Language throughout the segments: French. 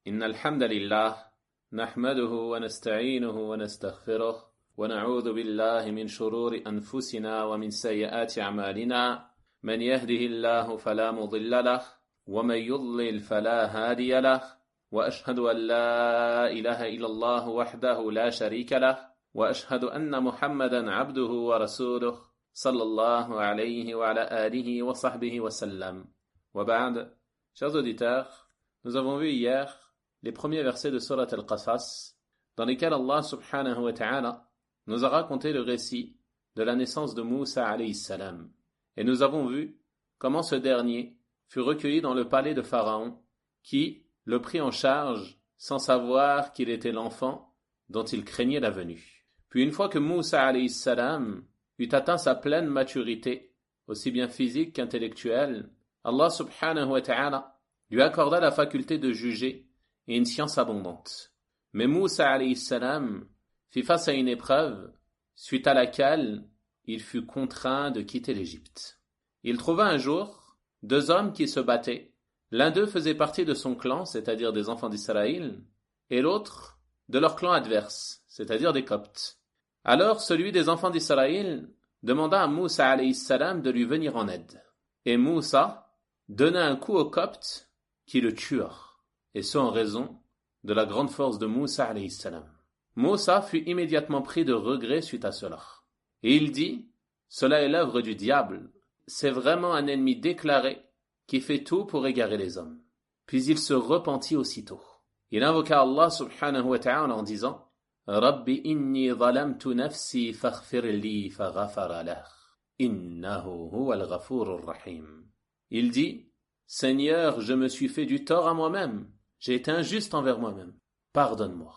إن الحمد لله نحمده ونستعينه ونستغفره ونعوذ بالله من شرور أنفسنا ومن سيئات أعمالنا من يهده الله فلا مضل له ومن يضلل فلا هادي له وأشهد أن لا إله إلا الله وحده لا شريك له وأشهد أن محمدا عبده ورسوله صلى الله عليه وعلى آله وصحبه وسلم وبعد. Chers auditeurs, nous avons vu hier les premiers versets de Surat Al-Qasas, dans lesquels Allah subhanahu wa ta'ala nous a raconté le récit de la naissance de Moussa alayhi salam. Et nous avons vu comment ce dernier fut recueilli dans le palais de Pharaon, qui le prit en charge sans savoir qu'il était l'enfant dont il craignait la venue. Puis une fois que Moussa alayhi salam eut atteint sa pleine maturité, aussi bien physique qu'intellectuelle, Allah subhanahu wa ta'ala lui accorda la faculté de juger et une science abondante. Mais Moussa alayhi salam fit face à une épreuve, suite à laquelle il fut contraint de quitter l'Égypte. Il trouva un jour deux hommes qui se battaient. L'un d'eux faisait partie de son clan, c'est-à-dire des enfants d'Israël, et l'autre de leur clan adverse, c'est-à-dire des Coptes. Alors celui des enfants d'Israël demanda à Moussa alayhi salam de lui venir en aide. Et Moussa donna un coup au Copte qui le tua, et ce en raison de la grande force de Moussa alayhi salam. Moussa fut immédiatement pris de regret suite à cela. Et il dit, cela est l'œuvre du diable, c'est vraiment un ennemi déclaré qui fait tout pour égarer les hommes. Puis il se repentit aussitôt. Il invoqua Allah subhanahu wa ta'ala en disant, Rabbi inni zalamtu nafsi faghfir li faghafara lah, innahu huwal ghafurur rahim. Il dit, Seigneur, je me suis fait du tort à moi-même, j'ai été injuste envers moi-même, pardonne-moi.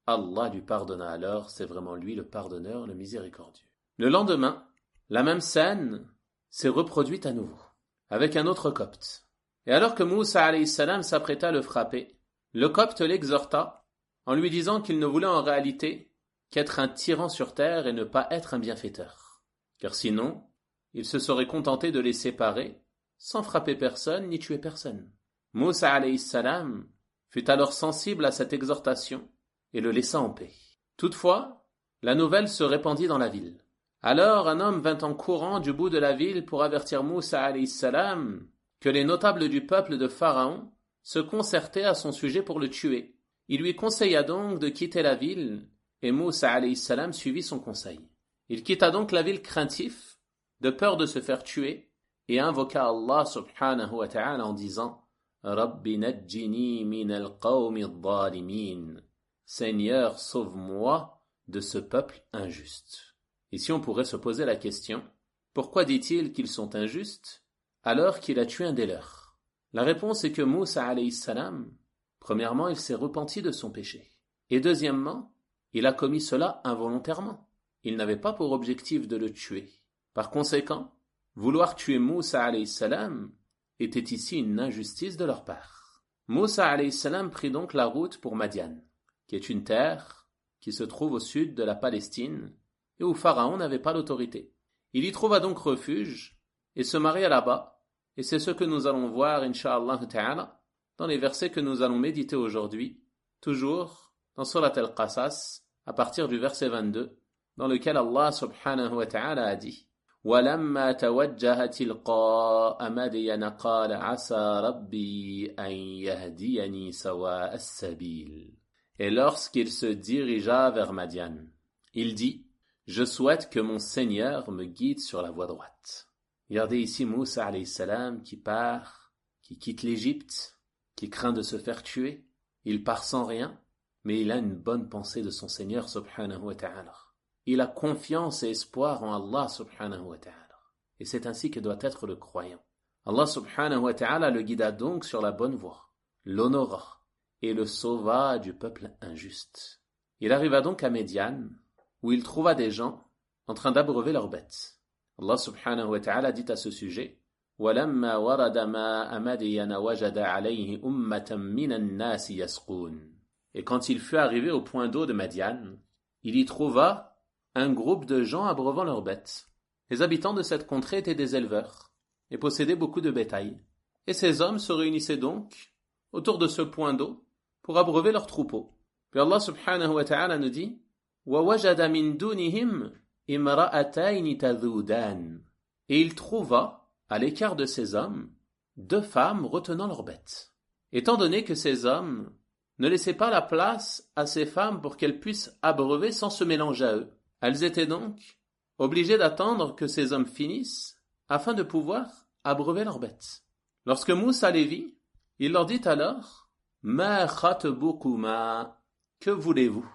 Allah lui pardonna alors, c'est vraiment lui le pardonneur, le miséricordieux. Le lendemain, la même scène s'est reproduite à nouveau, avec un autre Copte. Et alors que Moussa alayhi salam s'apprêta à le frapper, le Copte l'exhorta en lui disant qu'il ne voulait en réalité qu'être un tyran sur terre et ne pas être un bienfaiteur. Car sinon, il se serait contenté de les séparer sans frapper personne ni tuer personne. Moussa alayhi salam fut alors sensible à cette exhortation et le laissa en paix. Toutefois, la nouvelle se répandit dans la ville. Alors un homme vint en courant du bout de la ville pour avertir Moussa alayhi salam que les notables du peuple de Pharaon se concertaient à son sujet pour le tuer. Il lui conseilla donc de quitter la ville et Moussa alayhi salam suivit son conseil. Il quitta donc la ville craintif, de peur de se faire tuer, et invoqua Allah subhanahu wa ta'ala en disant Rabbi najjini min al-qawmi al-zalimin. Seigneur, sauve-moi de ce peuple injuste. Ici on pourrait se poser la question, pourquoi dit-il qu'ils sont injustes alors qu'il a tué un des leurs? La réponse est que Moussa alayhi salam, premièrement, il s'est repenti de son péché. Et deuxièmement, il a commis cela involontairement. Il n'avait pas pour objectif de le tuer. Par conséquent, vouloir tuer Moussa alayhi salam était ici une injustice de leur part. Moussa alayhi salam prit donc la route pour Madian, qui est une terre qui se trouve au sud de la Palestine et où Pharaon n'avait pas l'autorité. Il y trouva donc refuge et se maria là-bas, et c'est ce que nous allons voir, incha'Allah ta'ala, dans les versets que nous allons méditer aujourd'hui, toujours dans Surat Al-Qasas, à partir du verset 22, dans lequel Allah subhanahu wa ta'ala a dit وَلَمَّا تَوَجَّهَ تِلْقَاءَ مَدْيَنَ قَالَ عَسَى رَبِّي أَنْ يَهْدِيَنِي سَوَاءَ السَّبِيلِ. Et lorsqu'il se dirigea vers Madian, il dit, je souhaite que mon Seigneur me guide sur la voie droite. Regardez ici Moussa alayhi salam qui part, qui quitte l'Égypte, qui craint de se faire tuer. Il part sans rien, mais il a une bonne pensée de son Seigneur subhanahu wa ta'ala. Il a confiance et espoir en Allah subhanahu wa ta'ala. Et c'est ainsi que doit être le croyant. Allah subhanahu wa ta'ala le guida donc sur la bonne voie, l'honora et le sauva du peuple injuste. Il arriva donc à Médian, où il trouva des gens en train d'abreuver leurs bêtes. Allah subhanahu wa ta'ala dit à ce sujet, وَلَمَّا وَرَدَ مَاءَ مَدْيَنَ وَجَدَ عَلَيْهِ أُمَّةً مِّنَ النَّاسِ يَسْقُونَ. Et quand il fut arrivé au point d'eau de Madian, il y trouva un groupe de gens abreuvant leurs bêtes. Les habitants de cette contrée étaient des éleveurs et possédaient beaucoup de bétail. Et ces hommes se réunissaient donc autour de ce point d'eau pour abreuver leurs troupeaux. Puis Allah subhanahu wa ta'ala nous dit وَوَجَدَ مِن دُونِهِمْ إِمْرَأَتَيْنِ تَذُودَانِ. Et il trouva, à l'écart de ces hommes, 2 femmes retenant leurs bêtes. Étant donné que ces hommes ne laissaient pas la place à ces femmes pour qu'elles puissent abreuver sans se mélanger à eux, elles étaient donc obligées d'attendre que ces hommes finissent afin de pouvoir abreuver leurs bêtes. Lorsque Moussa les vit, il leur dit alors « Ma khatbukuma » que voulez-vous?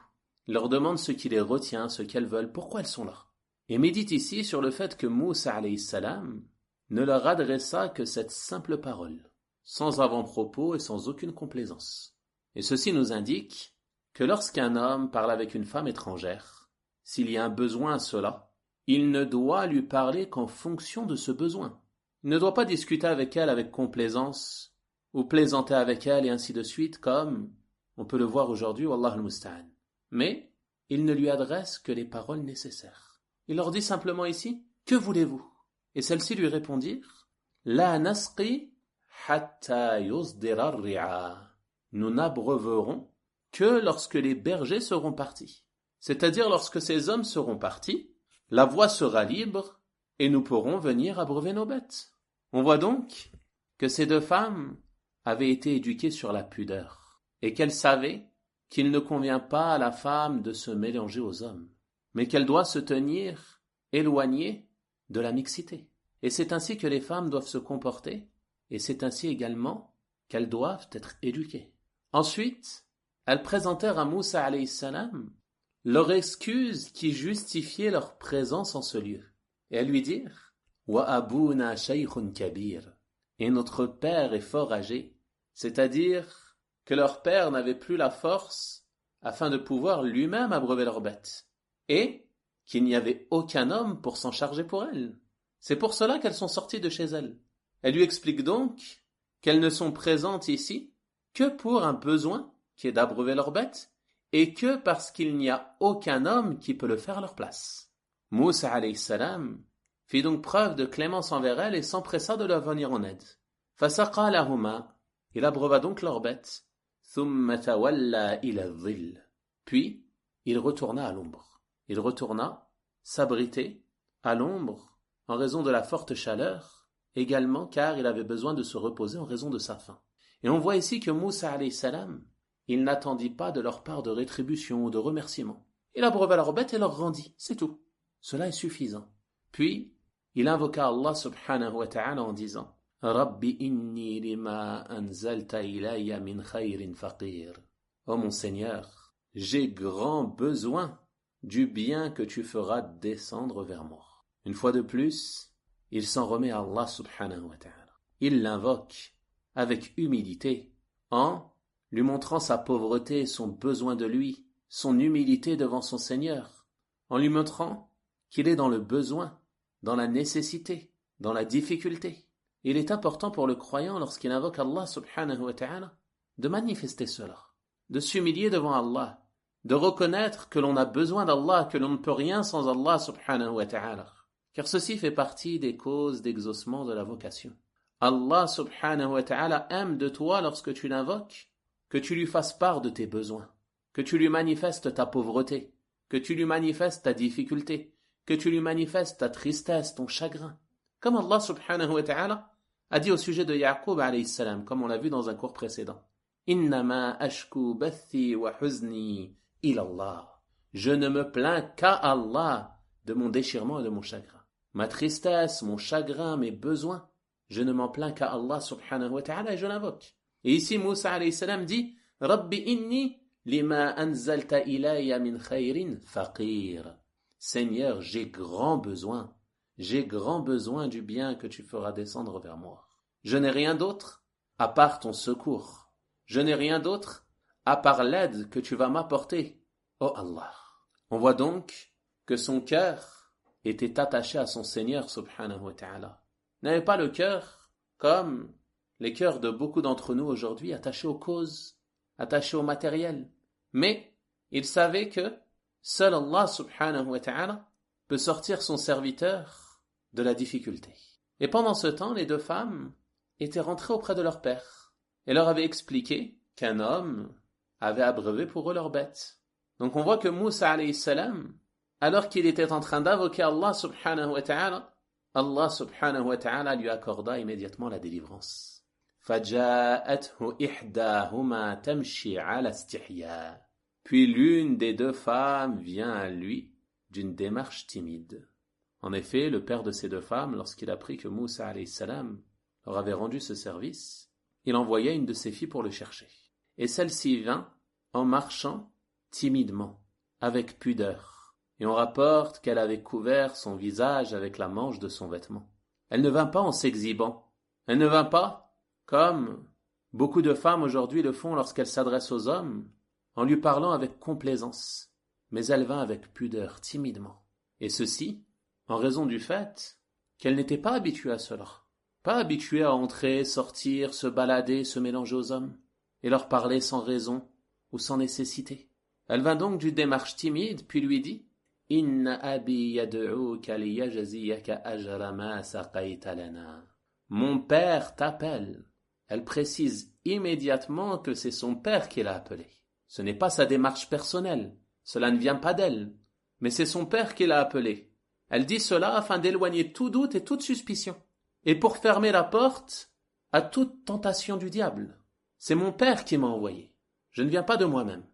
Il leur demande ce qui les retient, ce qu'elles veulent, pourquoi elles sont là. Et médite ici sur le fait que Moussa alayhi salam ne leur adressa que cette simple parole, sans avant-propos et sans aucune complaisance. Et ceci nous indique que lorsqu'un homme parle avec une femme étrangère, s'il y a un besoin à cela, il ne doit lui parler qu'en fonction de ce besoin. Il ne doit pas discuter avec elle avec complaisance, ou plaisanter avec elle et ainsi de suite, comme on peut le voir aujourd'hui, wallah al-musta'an. Mais il ne lui adresse que les paroles nécessaires. Il leur dit simplement ici, que voulez-vous? Et celles-ci lui répondirent, La nasqi hatta yusdira ar-ri'a. Nous n'abreuverons que lorsque les bergers seront partis. C'est-à-dire lorsque ces hommes seront partis, la voie sera libre et nous pourrons venir abreuver nos bêtes. On voit donc que ces 2 femmes avaient été éduquées sur la pudeur et qu'elles savaient qu'il ne convient pas à la femme de se mélanger aux hommes, mais qu'elle doit se tenir éloignée de la mixité. Et c'est ainsi que les femmes doivent se comporter, et c'est ainsi également qu'elles doivent être éduquées. Ensuite, elles présentèrent à Moussa alayhi salam leur excuse qui justifiait leur présence en ce lieu. Et elles lui dirent « Wa abuna shaykhun kabir » et notre père est fort âgé, c'est-à-dire que leur père n'avait plus la force afin de pouvoir lui-même abreuver leurs bêtes, et qu'il n'y avait aucun homme pour s'en charger pour elles. C'est pour cela qu'elles sont sorties de chez elles. Elle lui explique donc qu'elles ne sont présentes ici que pour un besoin qui est d'abreuver leurs bêtes, et que parce qu'il n'y a aucun homme qui peut le faire à leur place. Moussa alayhi salam fit donc preuve de clémence envers elles et s'empressa de leur venir en aide. Fasaqa lahuma, il abreuva donc leurs bêtes. Thumma tawalla ila dhill. Puis, il retourna à l'ombre. Il retourna s'abriter à l'ombre en raison de la forte chaleur, également car il avait besoin de se reposer en raison de sa faim. Et on voit ici que Moussa alayhi salam, il n'attendit pas de leur part de rétribution ou de remerciement. Il abreuva leurs bêtes et leur rendit, c'est tout. Cela est suffisant. Puis, il invoqua Allah subhanahu wa ta'ala en disant « Rabbi inni lima anzalta ilayya min khayrin faqir » Ô mon Seigneur, j'ai grand besoin du bien que tu feras descendre vers moi. Une fois de plus, il s'en remet à Allah subhanahu wa ta'ala. Il l'invoque avec humilité en lui montrant sa pauvreté, son besoin de lui, son humilité devant son Seigneur, en lui montrant qu'il est dans le besoin, dans la nécessité, dans la difficulté. Il est important pour le croyant, lorsqu'il invoque Allah subhanahu wa ta'ala, de manifester cela, de s'humilier devant Allah, de reconnaître que l'on a besoin d'Allah, que l'on ne peut rien sans Allah subhanahu wa ta'ala. Car ceci fait partie des causes d'exaucement de la vocation. Allah subhanahu wa ta'ala aime de toi lorsque tu l'invoques, que tu lui fasses part de tes besoins, que tu lui manifestes ta pauvreté, que tu lui manifestes ta difficulté, que tu lui manifestes ta tristesse, ton chagrin. Comme Allah subhanahu wa ta'ala a dit au sujet de Ya'qub alayhi salam, comme on l'a vu dans un cours précédent. Innama ashku bathi wa huzni ilallah. Je ne me plains qu'à Allah de mon déchirement et de mon chagrin. Ma tristesse, mon chagrin, mes besoins, je ne m'en plains qu'à Allah subhanahu wa ta'ala et je l'invoque. Et ici, Moussa alayhi salam dit Rabbi inni lima anzalta ilayya min khayrin faqir. Seigneur, j'ai grand besoin du bien que tu feras descendre vers moi. Je n'ai rien d'autre à part ton secours. Je n'ai rien d'autre à part l'aide que tu vas m'apporter, ô Allah. On voit donc que son cœur était attaché à son Seigneur subhanahu wa ta'ala. Il n'avait pas le cœur comme les cœurs de beaucoup d'entre nous aujourd'hui, attachés aux causes, attachés au matériel. Mais il savait que seul Allah subhanahu wa ta'ala peut sortir son serviteur de la difficulté. Et pendant ce temps, les 2 femmes étaient rentrées auprès de leur père et leur avaient expliqué qu'un homme avaient abreuvé pour eux leurs bêtes. Donc on voit que Moussa alayhi salam, alors qu'il était en train d'invoquer Allah subhanahu wa ta'ala lui accorda immédiatement la délivrance. فَجَاءَتْهُ إِحْدَاهُمَا تَمْشِي عَلَى اسْتِحْيَاءٍ. Puis l'une des deux femmes vient à lui d'une démarche timide. En effet, le père de ces deux femmes, lorsqu'il apprit que Moussa alayhi salam leur avait rendu ce service, il envoya une de ses filles pour le chercher. Et celle-ci vint en marchant timidement, avec pudeur. Et on rapporte qu'elle avait couvert son visage avec la manche de son vêtement. Elle ne vint pas en s'exhibant. Elle ne vint pas comme beaucoup de femmes aujourd'hui le font lorsqu'elles s'adressent aux hommes, en lui parlant avec complaisance. Mais elle vint avec pudeur, timidement. Et ceci, en raison du fait qu'elle n'était pas habituée à cela. Pas habituée à entrer, sortir, se balader, se mélanger aux hommes, et leur parler sans raison ou sans nécessité. Elle vint donc d'une démarche timide, puis lui dit « Inna abi yad'uka liyajziyaka ajra ma saqayta lana » Mon père t'appelle. Elle précise immédiatement que c'est son père qui l'a appelée. Ce n'est pas sa démarche personnelle, cela ne vient pas d'elle, mais c'est son père qui l'a appelée. Elle dit cela afin d'éloigner tout doute et toute suspicion, et pour fermer la porte à toute tentation du diable. C'est mon père qui m'a envoyé, je ne viens pas de moi-même.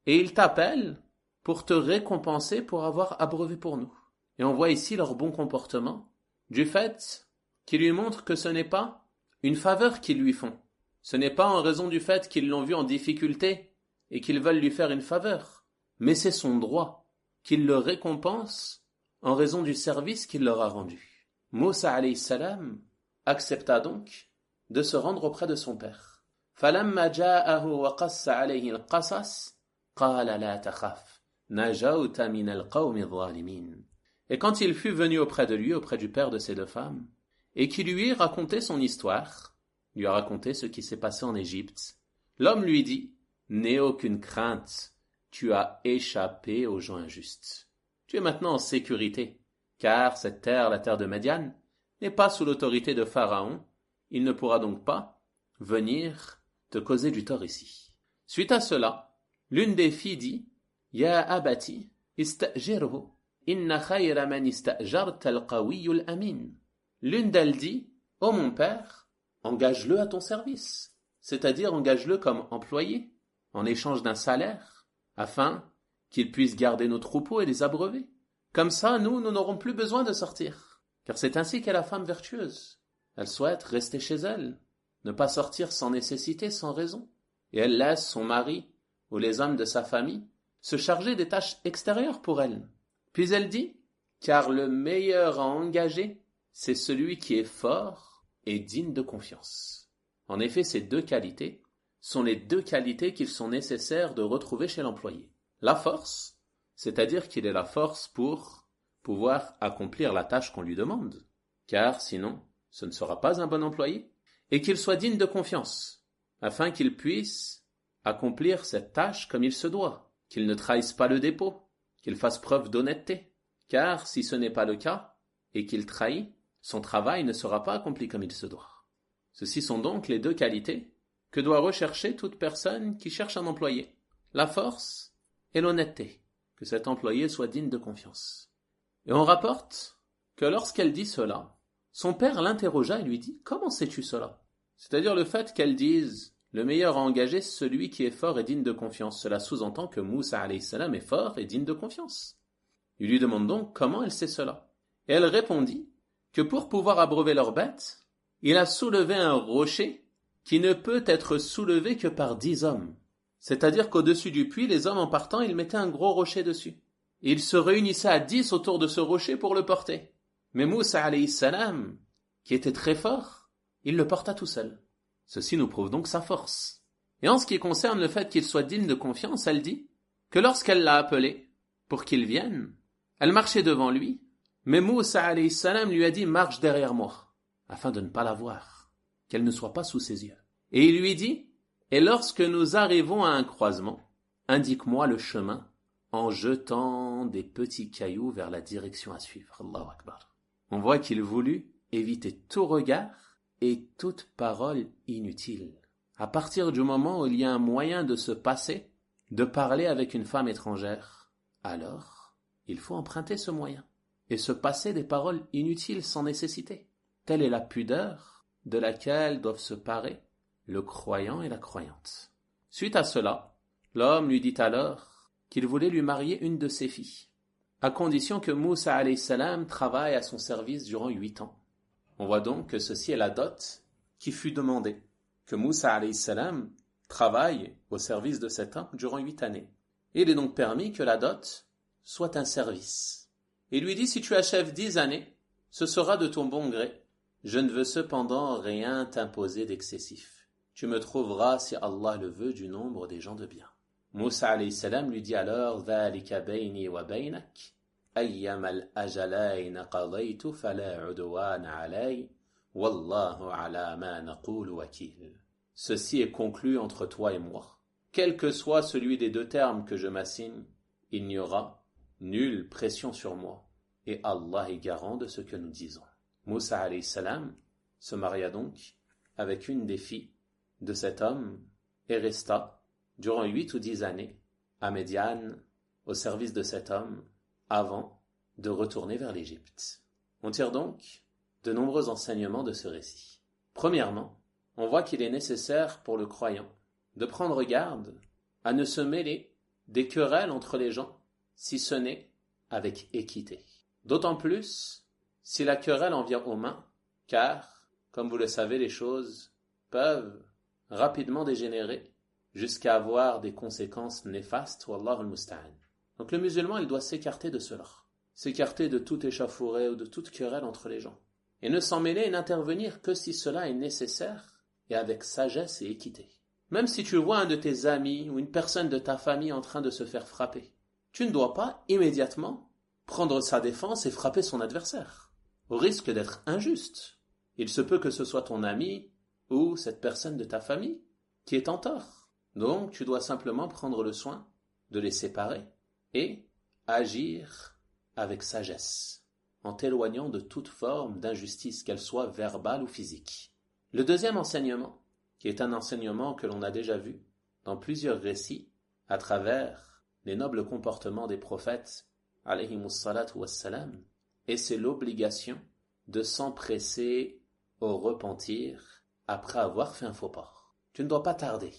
Et il t'appelle pour te récompenser pour avoir abreuvé pour nous. Et on voit ici leur bon comportement, du fait qu'ils lui montrent que ce n'est pas une faveur qu'ils lui font. Ce n'est pas en raison du fait qu'ils l'ont vu en difficulté et qu'ils veulent lui faire une faveur, mais c'est son droit qu'il le récompense en raison du service qu'il leur a rendu. Moussa alayhi salam accepta donc de se rendre auprès de son père. فَلَمَّا جَاءَهُ وَقَصَّ عَلَيْهِ الْقَصَص قَالَ لَا تَخَفْ نَجَوْتَ مِنَ الْقَوْمِ الظَّالِمِينَ. Et quand il fut venu auprès de lui, auprès du père de ces deux femmes, et qui lui eut raconté son histoire, lui a raconté ce qui s'est passé en Égypte, l'homme lui dit « N'aie aucune crainte, tu as échappé aux gens injustes. Tu es maintenant en sécurité, car cette terre, la terre de Médiane, n'est pas sous l'autorité de Pharaon, il ne pourra donc pas venir te causer du tort ici. » Suite à cela, l'une des filles dit « Ya abati, ista'jirhu, inna khayra man ista'jarta al-qawiyyul amin. » L'une d'elles dit « Ô mon père, engage-le à ton service, c'est-à-dire engage-le comme employé, en échange d'un salaire, afin qu'il puisse garder nos troupeaux et les abreuver. Comme ça, nous n'aurons plus besoin de sortir. Car c'est ainsi qu'est la femme vertueuse. Elle souhaite rester chez elle, ne pas sortir sans nécessité, sans raison. Et elle laisse son mari ou les hommes de sa famille se charger des tâches extérieures pour elle. Puis elle dit « Car le meilleur à engager, c'est celui qui est fort et digne de confiance. » En effet, ces deux qualités sont les deux qualités qu'il sont nécessaires de retrouver chez l'employé. La force, c'est-à-dire qu'il ait la force pour pouvoir accomplir la tâche qu'on lui demande, car sinon, ce ne sera pas un bon employé, et qu'il soit digne de confiance, afin qu'il puisse accomplir cette tâche comme il se doit, qu'il ne trahisse pas le dépôt, qu'il fasse preuve d'honnêteté, car si ce n'est pas le cas, et qu'il trahit, son travail ne sera pas accompli comme il se doit. Ceci sont donc les deux qualités que doit rechercher toute personne qui cherche un employé, la force et l'honnêteté, que cet employé soit digne de confiance. Et on rapporte que lorsqu'elle dit cela, son père l'interrogea et lui dit « Comment sais-tu cela ?» C'est-à-dire le fait qu'elle dise « Le meilleur à engager, celui qui est fort et digne de confiance ». Cela sous-entend que Moussa alayhi salam est fort et digne de confiance. Il lui demande donc comment elle sait cela. Et elle répondit que pour pouvoir abreuver leurs bêtes, il a soulevé un rocher qui ne peut être soulevé que par 10 hommes. C'est-à-dire qu'au-dessus du puits, les hommes en partant, ils mettaient un gros rocher dessus. Et ils se réunissaient à 10 autour de ce rocher pour le porter. Mais Moussa alayhi salam, qui était très fort, il le porta tout seul. Ceci nous prouve donc sa force. Et en ce qui concerne le fait qu'il soit digne de confiance, elle dit que lorsqu'elle l'a appelé pour qu'il vienne, elle marchait devant lui, mais Moussa alayhi salam lui a dit « Marche derrière moi », afin de ne pas la voir, qu'elle ne soit pas sous ses yeux. Et il lui dit « Et lorsque nous arrivons à un croisement, indique-moi le chemin en jetant des petits cailloux vers la direction à suivre. » Allahu Akbar. On voit qu'il voulut éviter tout regard et toute parole inutile. À partir du moment où il y a un moyen de se passer de parler avec une femme étrangère, alors il faut emprunter ce moyen et se passer des paroles inutiles sans nécessité. Telle est la pudeur de laquelle doivent se parer le croyant et la croyante. Suite à cela, l'homme lui dit alors qu'il voulait lui marier une de ses filles, à condition que Moussa alayhi salam travaille à son service durant 8 ans. On voit donc que ceci est la dot qui fut demandée, que Moussa alayhi salam travaille au service de cet homme durant 8 années. Et il est donc permis que la dot soit un service. Il lui dit, si tu achèves 10 années, ce sera de ton bon gré. Je ne veux cependant rien t'imposer d'excessif. Tu me trouveras, si Allah le veut, du nombre des gens de bien. Moussa alayhi salam lui dit alors, ذَلِكَ بَيْنِي وَبَيْنَكَ أَيَّمَا الْأَجَلَيْنِ قَضَيْتُ فَلَا عُدْوَانَ عَلَيَّ وَاللَّهُ عَلَى مَا نَقُولُ وَكِيلٌ. Ceci est conclu entre toi et moi. Quel que soit celui des 2 termes que je m'assigne, il n'y aura nulle pression sur moi, et Allah est garant de ce que nous disons. Moussa alayhi salam se maria donc avec une des filles de cet homme et resta durant 8 ou 10 années à Médiane au service de cet homme avant de retourner vers l'Égypte. On tire donc de nombreux enseignements de ce récit. Premièrement, on voit qu'il est nécessaire pour le croyant de prendre garde à ne se mêler des querelles entre les gens, si ce n'est avec équité. D'autant plus si la querelle en vient aux mains, car, comme vous le savez, les choses peuvent rapidement dégénérer jusqu'à avoir des conséquences néfastes, wallahu al-musta'an. Donc le musulman, il doit s'écarter de cela, s'écarter de tout échauffourée ou de toute querelle entre les gens, et ne s'en mêler et n'intervenir que si cela est nécessaire et avec sagesse et équité. Même si tu vois un de tes amis ou une personne de ta famille en train de se faire frapper, tu ne dois pas immédiatement prendre sa défense et frapper son adversaire, au risque d'être injuste. Il se peut que ce soit ton ami ou cette personne de ta famille qui est en tort. Donc tu dois simplement prendre le soin de les séparer et agir avec sagesse, en t'éloignant de toute forme d'injustice, qu'elle soit verbale ou physique. Le deuxième enseignement, qui est un enseignement que l'on a déjà vu dans plusieurs récits à travers les nobles comportements des prophètes, alayhimus salatu wassalam, et c'est l'obligation de s'empresser au repentir après avoir fait un faux pas. Tu ne dois pas tarder.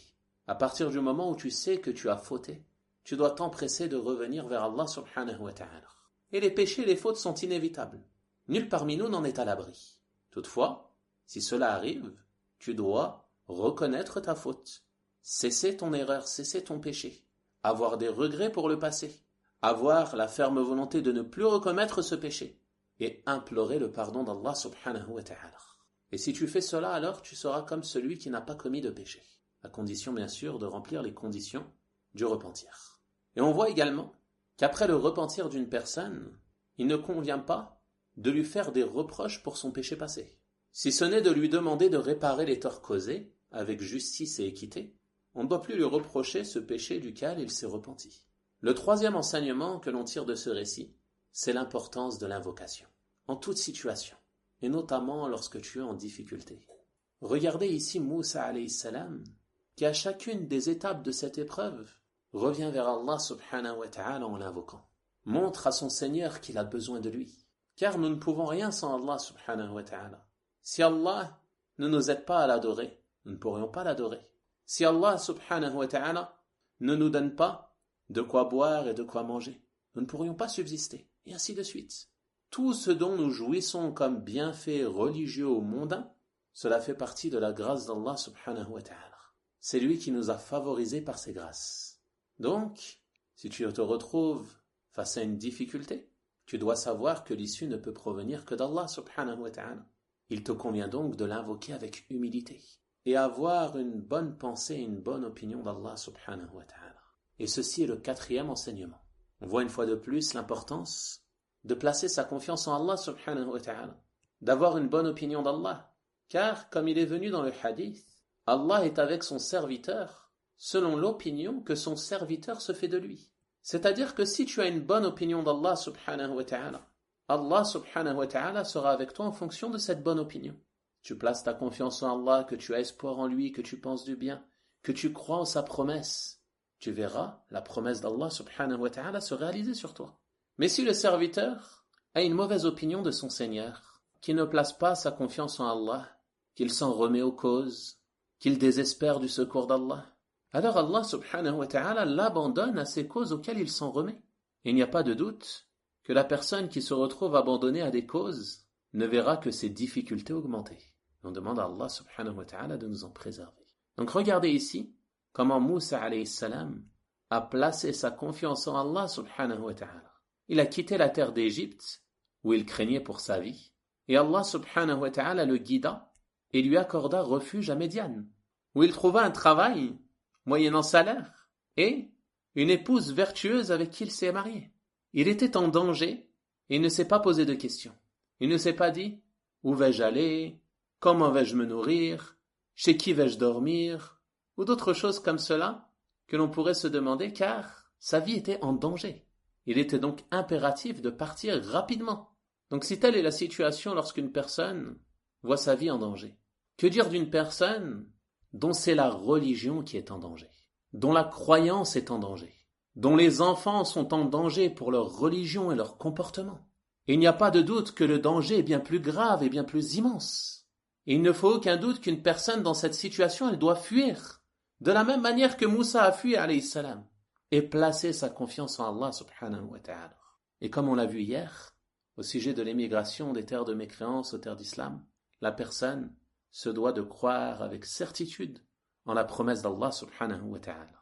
À partir du moment où tu sais que tu as fauté, tu dois t'empresser de revenir vers Allah subhanahu wa ta'ala. Et les péchés et les fautes sont inévitables. Nul parmi nous n'en est à l'abri. Toutefois, si cela arrive, tu dois reconnaître ta faute, cesser ton erreur, cesser ton péché, avoir des regrets pour le passé, avoir la ferme volonté de ne plus recommettre ce péché et implorer le pardon d'Allah subhanahu wa ta'ala. Et si tu fais cela, alors tu seras comme celui qui n'a pas commis de péché, à condition bien sûr de remplir les conditions du repentir. Et on voit également qu'après le repentir d'une personne, il ne convient pas de lui faire des reproches pour son péché passé. Si ce n'est de lui demander de réparer les torts causés avec justice et équité, on ne doit plus lui reprocher ce péché duquel il s'est repenti. Le troisième enseignement que l'on tire de ce récit, c'est l'importance de l'invocation, en toute situation, et notamment lorsque tu es en difficulté. Regardez ici Moussa alayhi salam, qui à chacune des étapes de cette épreuve, revient vers Allah subhanahu wa ta'ala en l'invoquant. Montre à son Seigneur qu'il a besoin de lui, car nous ne pouvons rien sans Allah subhanahu wa ta'ala. Si Allah ne nous aide pas à l'adorer, nous ne pourrions pas l'adorer. Si Allah subhanahu wa ta'ala ne nous donne pas de quoi boire et de quoi manger, nous ne pourrions pas subsister, et ainsi de suite. Tout ce dont nous jouissons comme bienfaits religieux ou mondains, cela fait partie de la grâce d'Allah subhanahu wa ta'ala. C'est lui qui nous a favorisés par ses grâces. Donc, si tu te retrouves face à une difficulté, tu dois savoir que l'issue ne peut provenir que d'Allah subhanahu wa ta'ala. Il te convient donc de l'invoquer avec humilité et avoir une bonne pensée et une bonne opinion d'Allah subhanahu wa ta'ala. Et ceci est le quatrième enseignement. On voit une fois de plus l'importance de placer sa confiance en Allah subhanahu wa ta'ala, d'avoir une bonne opinion d'Allah, car comme il est venu dans le hadith, Allah est avec son serviteur selon l'opinion que son serviteur se fait de lui. C'est-à-dire que si tu as une bonne opinion d'Allah subhanahu wa ta'ala, Allah subhanahu wa ta'ala sera avec toi en fonction de cette bonne opinion. Tu places ta confiance en Allah, que tu as espoir en lui, que tu penses du bien, que tu crois en sa promesse. tu verras la promesse d'Allah subhanahu wa ta'ala se réaliser sur toi. Mais si le serviteur a une mauvaise opinion de son Seigneur, qu'il ne place pas sa confiance en Allah, qu'il s'en remet aux causes, qu'il désespère du secours d'Allah, alors Allah subhanahu wa ta'ala l'abandonne à ces causes auxquelles il s'en remet. Et il n'y a pas de doute que la personne qui se retrouve abandonnée à des causes ne verra que ses difficultés augmenter. On demande à Allah subhanahu wa ta'ala de nous en préserver. Donc regardez ici comment Moussa alayhi salam a placé sa confiance en Allah subhanahu wa ta'ala. Il a quitté la terre d'Égypte où il craignait pour sa vie et Allah subhanahu wa ta'ala le guida et lui accorda refuge à Médiane où il trouva un travail moyennant salaire et une épouse vertueuse avec qui il s'est marié. Il était en danger et il ne s'est pas posé de questions. Il ne s'est pas dit où vais-je aller, comment vais-je me nourrir, chez qui vais-je dormir, ou d'autres choses comme cela que l'on pourrait se demander car sa vie était en danger. Il était donc impératif de partir rapidement. Donc si telle est la situation lorsqu'une personne voit sa vie en danger, que dire d'une personne dont c'est la religion qui est en danger, dont la croyance est en danger, dont les enfants sont en danger pour leur religion et leur comportement? Et il n'y a pas de doute que le danger est bien plus grave et bien plus immense. Et il ne faut aucun doute qu'une personne dans cette situation, elle doit fuir, de la même manière que Moussa a fui, alayhi salam, et placer sa confiance en Allah subhanahu wa ta'ala. Et comme on l'a vu hier, au sujet de l'émigration des terres de mécréance aux terres d'islam, la personne se doit de croire avec certitude en la promesse d'Allah subhanahu wa ta'ala.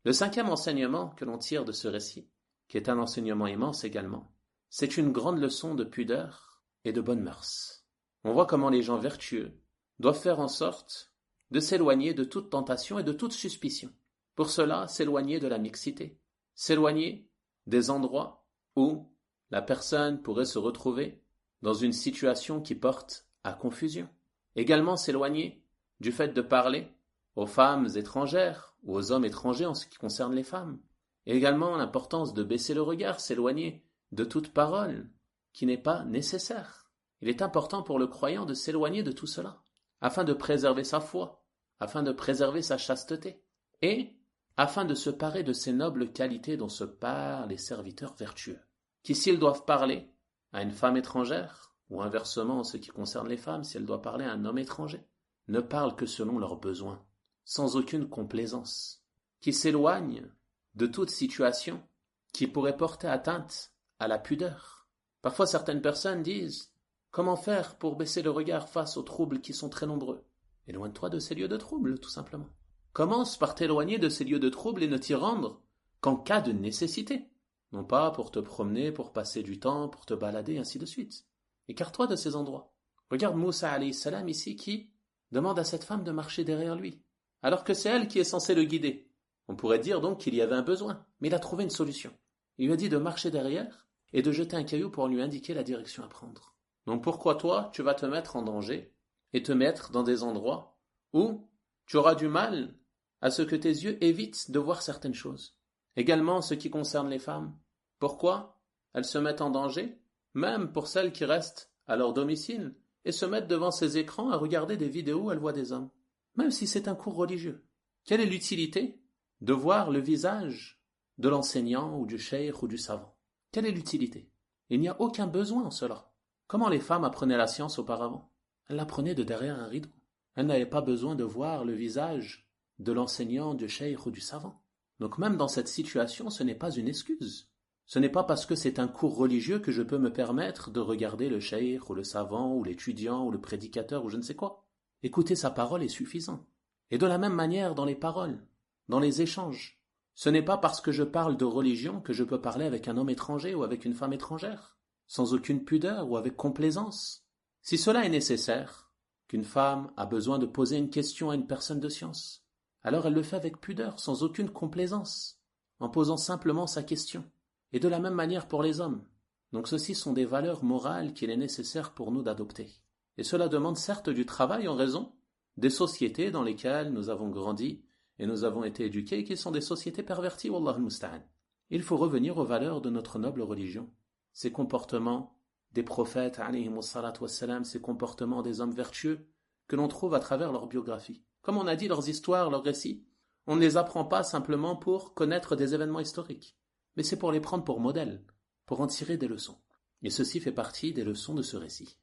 Le cinquième enseignement que l'on tire de ce récit, qui est un enseignement immense également, c'est une grande leçon de pudeur et de bonnes mœurs. On voit comment les gens vertueux doivent faire en sorte de s'éloigner de toute tentation et de toute suspicion. Pour cela, s'éloigner de la mixité, s'éloigner des endroits où la personne pourrait se retrouver dans une situation qui porte à confusion. Également s'éloigner du fait de parler aux femmes étrangères ou aux hommes étrangers en ce qui concerne les femmes. Et également l'importance de baisser le regard, s'éloigner de toute parole qui n'est pas nécessaire. Il est important pour le croyant de s'éloigner de tout cela, afin de préserver sa foi, afin de préserver sa chasteté, et afin de se parer de ces nobles qualités dont se parent les serviteurs vertueux, qui s'ils doivent parler à une femme étrangère, ou inversement en ce qui concerne les femmes, si elles doivent parler à un homme étranger, ne parlent que selon leurs besoins, sans aucune complaisance, qui s'éloignent de toute situation qui pourrait porter atteinte à la pudeur. Parfois certaines personnes disent « Comment faire pour baisser le regard face aux troubles qui sont très nombreux ?» Éloigne-toi de ces lieux de troubles, tout simplement. Commence par t'éloigner de ces lieux de troubles et ne t'y rendre qu'en cas de nécessité. Non pas pour te promener, pour passer du temps, pour te balader, ainsi de suite. Écarte-toi de ces endroits. Regarde Moussa alayhi salam ici qui demande à cette femme de marcher derrière lui, alors que c'est elle qui est censée le guider. On pourrait dire donc qu'il y avait un besoin, mais il a trouvé une solution. Il lui a dit de marcher derrière et de jeter un caillou pour lui indiquer la direction à prendre. Donc pourquoi toi, tu vas te mettre en danger et te mettre dans des endroits où tu auras du mal à ce que tes yeux évitent de voir certaines choses. Également en ce qui concerne les femmes. Pourquoi elles se mettent en danger, même pour celles qui restent à leur domicile et se mettent devant ces écrans à regarder des vidéos où elles voient des hommes, même si c'est un cours religieux. Quelle est l'utilité de voir le visage de l'enseignant ou du cheikh ou du savant? Quelle est l'utilité? Il n'y a aucun besoin en cela. Comment les femmes apprenaient la science auparavant? Elles l'apprenaient de derrière un rideau. Elles n'avaient pas besoin de voir le visage de l'enseignant, du cheikh ou du savant. Donc même dans cette situation, ce n'est pas une excuse. Ce n'est pas parce que c'est un cours religieux que je peux me permettre de regarder le cheikh ou le savant ou l'étudiant ou le prédicateur ou je ne sais quoi. Écouter sa parole est suffisant. Et de la même manière dans les paroles, dans les échanges. Ce n'est pas parce que je parle de religion que je peux parler avec un homme étranger ou avec une femme étrangère, sans aucune pudeur ou avec complaisance. Si cela est nécessaire, qu'une femme a besoin de poser une question à une personne de science, alors elle le fait avec pudeur, sans aucune complaisance, en posant simplement sa question. Et de la même manière pour les hommes. Donc ceci sont des valeurs morales qu'il est nécessaire pour nous d'adopter. Et cela demande certes du travail en raison des sociétés dans lesquelles nous avons grandi et nous avons été éduqués, qui sont des sociétés perverties, wallahu al-musta'an. Il faut revenir aux valeurs de notre noble religion, ces comportements des prophètes, alayhimus salatu wassalam, ces comportements des hommes vertueux que l'on trouve à travers leur biographie. Comme on a dit, leurs histoires, leurs récits, on ne les apprend pas simplement pour connaître des événements historiques, mais c'est pour les prendre pour modèle, pour en tirer des leçons. Et ceci fait partie des leçons de ce récit.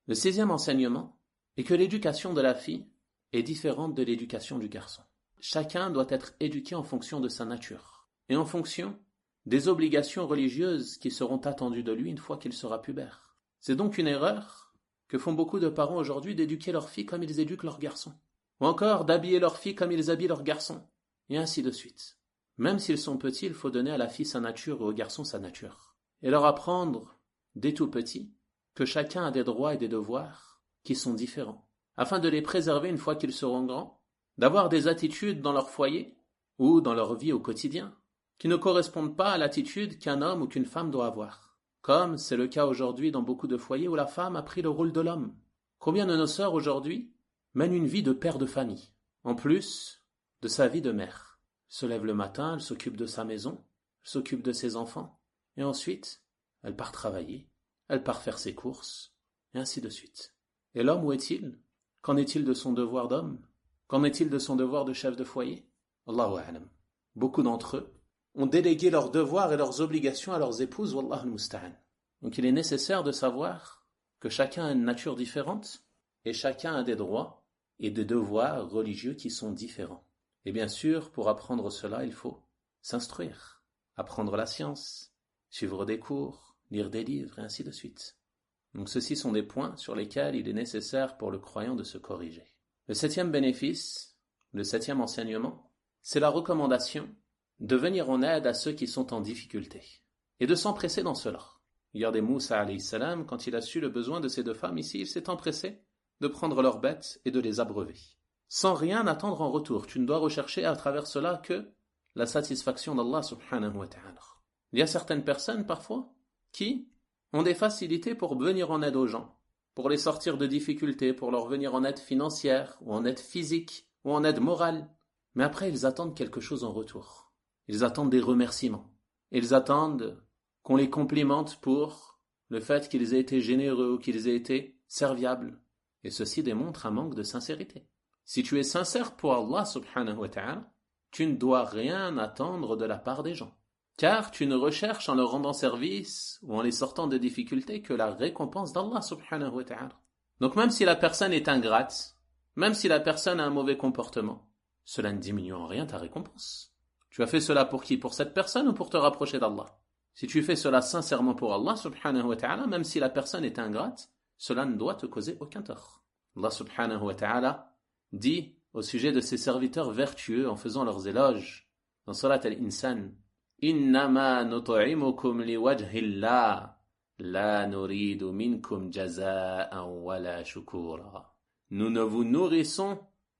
Le 6e enseignement est que l'éducation de la fille est différente de l'éducation du garçon. Chacun doit être éduqué en fonction de sa nature et en fonction des obligations religieuses qui seront attendues de lui une fois qu'il sera pubère. C'est donc une erreur que font beaucoup de parents aujourd'hui d'éduquer leurs filles comme ils éduquent leurs garçons, ou encore d'habiller leurs filles comme ils habillent leurs garçons, et ainsi de suite. Même s'ils sont petits, il faut donner à la fille sa nature et au garçon sa nature, et leur apprendre, dès tout petits, que chacun a des droits et des devoirs qui sont différents, afin de les préserver une fois qu'ils seront grands, d'avoir des attitudes dans leur foyer ou dans leur vie au quotidien qui ne correspondent pas à l'attitude qu'un homme ou qu'une femme doit avoir, comme c'est le cas aujourd'hui dans beaucoup de foyers où la femme a pris le rôle de l'homme. Combien de nos sœurs aujourd'hui mènent une vie de père de famille, en plus de sa vie de mère. Elle se lève le matin, elle s'occupe de sa maison, elle s'occupe de ses enfants, et ensuite elle part travailler, elle part faire ses courses, et ainsi de suite. Et l'homme, où est-il? Qu'en est-il de son devoir d'homme? Qu'en est-il de son devoir de chef de foyer? Allahu a'lam. Beaucoup d'entre eux ont délégué leurs devoirs et leurs obligations à leurs épouses, wallahu al-musta'an. Donc il est nécessaire de savoir que chacun a une nature différente et chacun a des droits et des devoirs religieux qui sont différents. Et bien sûr, pour apprendre cela, il faut s'instruire, apprendre la science, suivre des cours, lire des livres et ainsi de suite. Donc ceci sont des points sur lesquels il est nécessaire pour le croyant de se corriger. Le 7e bénéfice, le 7e enseignement, c'est la recommandation de venir en aide à ceux qui sont en difficulté et de s'empresser dans cela. Regardez Moussa alayhi salam, quand il a su le besoin de ces deux femmes ici, il s'est empressé de prendre leurs bêtes et de les abreuver, sans rien attendre en retour. Tu ne dois rechercher à travers cela que la satisfaction d'Allah subhanahu wa ta'ala. Il y a certaines personnes parfois qui ont des facilités pour venir en aide aux gens, pour les sortir de difficultés, pour leur venir en aide financière, ou en aide physique, ou en aide morale. Mais après, ils attendent quelque chose en retour. Ils attendent des remerciements. Ils attendent qu'on les complimente pour le fait qu'ils aient été généreux ou qu'ils aient été serviables. Et ceci démontre un manque de sincérité. Si tu es sincère pour Allah subhanahu wa ta'ala, tu ne dois rien attendre de la part des gens. Car tu ne recherches en leur rendant service ou en les sortant de difficultés que la récompense d'Allah subhanahu wa ta'ala. Donc même si la personne est ingrate, même si la personne a un mauvais comportement, cela ne diminue en rien ta récompense. Tu as fait cela pour qui? Pour cette personne ou pour te rapprocher d'Allah? Si tu fais cela sincèrement pour Allah subhanahu wa ta'ala, même si la personne est ingrate, cela ne doit te causer aucun tort. Allah subhanahu wa ta'ala dit au sujet de ses serviteurs vertueux en faisant leurs éloges dans Surat al-Insan: Innama nut'imukum liwajhillah la nuridu minkum jaza'an wala shukura. Nous ne vous nourrissons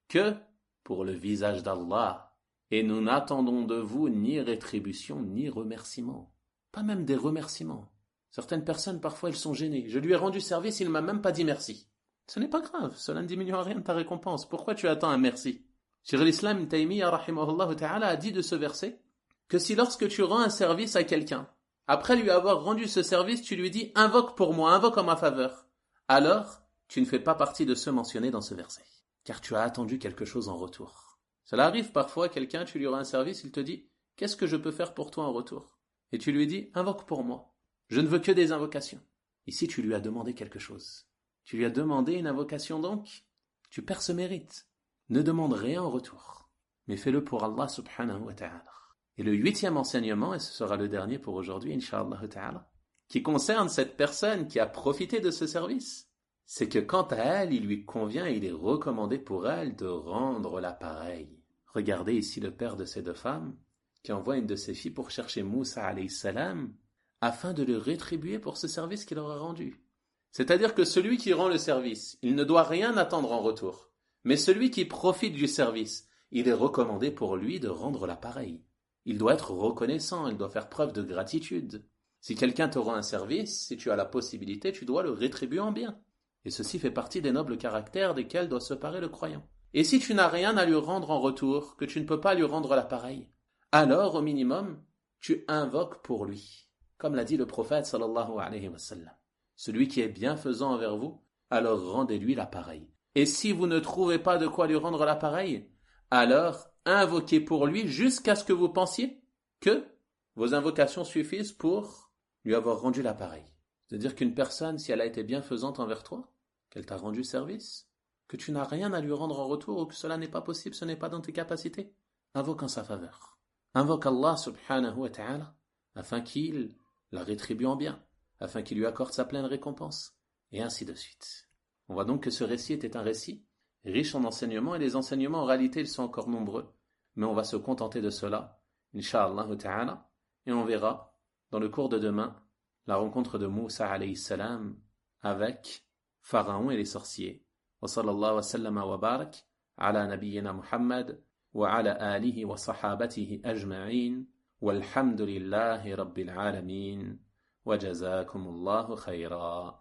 que pour le visage d'Allah et nous n'attendons de vous ni rétribution ni remerciement. Pas même des remerciements. Certaines personnes parfois elles sont gênées. Je lui ai rendu service, il ne m'a même pas dit merci. Ce n'est pas grave, cela ne diminue en rien de ta récompense. Pourquoi tu attends un merci? Cheikh al-Islam Ibn Taymiyyah rahimahullah ta'ala a dit de ce verset que si lorsque tu rends un service à quelqu'un, après lui avoir rendu ce service, tu lui dis « invoque pour moi, invoque en ma faveur », alors tu ne fais pas partie de ceux mentionnés dans ce verset, car tu as attendu quelque chose en retour. Cela arrive parfois, quelqu'un, tu lui rends un service, il te dit « qu'est-ce que je peux faire pour toi en retour ?» Et tu lui dis « invoque pour moi, je ne veux que des invocations ». Ici, tu lui as demandé quelque chose. Tu lui as demandé une invocation donc, tu perds ce mérite. Ne demande rien en retour, mais fais-le pour Allah subhanahu wa ta'ala. Et le 8e enseignement, et ce sera le dernier pour aujourd'hui, incha'Allah ta'ala, qui concerne cette personne qui a profité de ce service, c'est que quant à elle, il lui convient et il est recommandé pour elle de rendre l'appareil. Regardez ici le père de ces deux femmes, qui envoie une de ses filles pour chercher Moussa alayhi salam, afin de le rétribuer pour ce service qu'il aura rendu. C'est-à-dire que celui qui rend le service, il ne doit rien attendre en retour. Mais celui qui profite du service, il est recommandé pour lui de rendre l'appareil. Il doit être reconnaissant, il doit faire preuve de gratitude. Si quelqu'un te rend un service, si tu as la possibilité, tu dois le rétribuer en bien. Et ceci fait partie des nobles caractères desquels doit se parer le croyant. Et si tu n'as rien à lui rendre en retour, que tu ne peux pas lui rendre l'appareil, alors au minimum, tu invoques pour lui. Comme l'a dit le prophète sallallahu alayhi wa sallam. Celui qui est bienfaisant envers vous, alors rendez-lui l'appareil. Et si vous ne trouvez pas de quoi lui rendre l'appareil, alors invoqué pour lui jusqu'à ce que vous pensiez que vos invocations suffisent pour lui avoir rendu l'appareil. C'est-à-dire qu'une personne, si elle a été bienfaisante envers toi, qu'elle t'a rendu service, que tu n'as rien à lui rendre en retour ou que cela n'est pas possible, ce n'est pas dans tes capacités, invoque en sa faveur. Invoque Allah subhanahu wa ta'ala afin qu'il la rétribue en bien, afin qu'il lui accorde sa pleine récompense, et ainsi de suite. On voit donc que ce récit était un récit riche en enseignements, et les enseignements en réalité ils sont encore nombreux, mais on va se contenter de cela, incha'Allah ta'ala, et on verra dans le cours de demain la rencontre de Moussa alayhi salam avec Pharaon et les sorciers. Wa sallallahu wa sallama wa barak ala nabiyyina Muhammad wa ala alihi wa sahabatihi ajma'in walhamdulillahi rabbil alamin wa jazakumullahu khayra.